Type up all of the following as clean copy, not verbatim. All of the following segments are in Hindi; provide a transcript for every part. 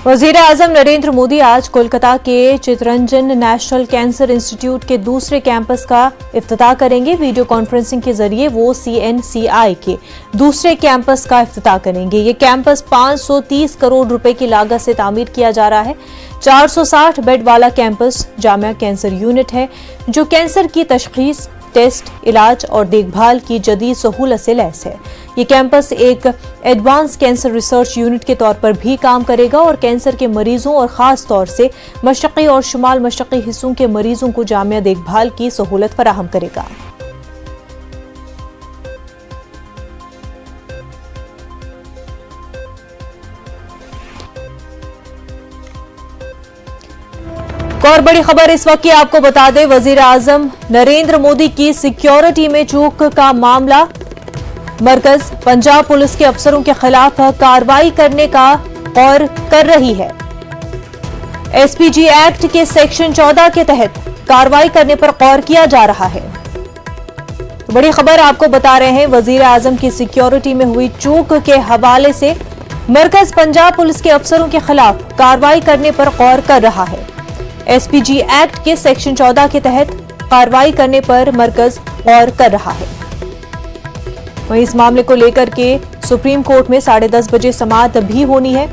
वजीर आजम नरेंद्र मोदी आज कोलकाता के चितरंजन नेशनल कैंसर इंस्टीट्यूट के दूसरे कैंपस का इफ्तिताह करेंगे। वीडियो कॉन्फ्रेंसिंग के जरिए वो CNCI के दूसरे कैंपस का इफ्तिताह करेंगे। ये कैंपस 530 करोड़ रुपए की लागत से तामीर किया जा रहा है। 460 बेड वाला कैंपस जामिया कैंसर यूनिट है, जो कैंसर की तशखीस, टेस्ट, इलाज और देखभाल की जदीद सहूलत से लैस है। ये कैंपस एक एडवांस कैंसर रिसर्च यूनिट के तौर पर भी काम करेगा और कैंसर के मरीजों और खास तौर से मशरक़ी और शुमाल मशरक़ी हिस्सों के मरीजों को जामिया देखभाल की सहूलत फराहम करेगा। और बड़ी खबर इस वक्त की आपको बता दें, वजीर आजम नरेंद्र मोदी की सिक्योरिटी में चूक का मामला मरकज पंजाब पुलिस के अफसरों के खिलाफ कार्रवाई करने का और कर रही है। SPG एक्ट के सेक्शन 14 के तहत कार्रवाई करने पर गौर किया जा रहा है। तो बड़ी खबर आपको बता रहे हैं, वजीर आजम की सिक्योरिटी में हुई चूक के हवाले से मरकज पंजाब पुलिस के अफसरों के खिलाफ कार्रवाई करने पर गौर कर रहा है। SPG एक्ट के सेक्शन 14 के तहत कार्रवाई करने पर मरकज गौर कर रहा है। वहीं इस मामले को लेकर के सुप्रीम कोर्ट में 10:30 बजे समाअत भी होनी है।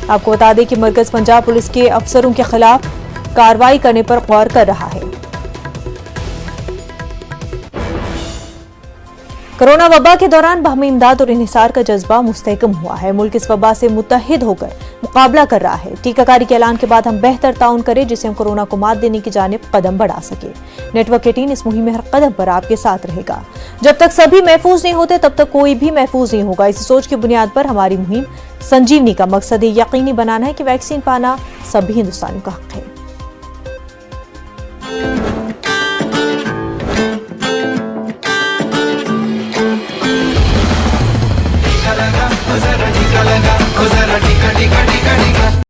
आपको बता दें कि मरकज पंजाब पुलिस के अफसरों के खिलाफ कार्रवाई करने पर गौर कर रहा है। कोरोना वबा के दौरान बाहमी इमदाद और इन्हिसार का जज्बा मुस्तहकम हुआ है। मुल्क इस वबा से मुत्तहिद होकर मुकाबला कर रहा है। टीकाकारी के ऐलान के बाद हम बेहतर ताउन करें, जिससे हम कोरोना को मात देने की जानिब कदम बढ़ा सके। नेटवर्क 18 इस मुहिम में हर कदम पर आपके साथ रहेगा। जब तक सभी महफूज नहीं होते, तब तक कोई भी महफूज नहीं होगा। इसी सोच की बुनियाद पर हमारी मुहिम संजीवनी का मकसद ये यकीनी बनाना है कि वैक्सीन पाना सभी हिंदुस्तानियों का हक है। टीका लगा, टीका लगा, टीका टीका टीका टीका।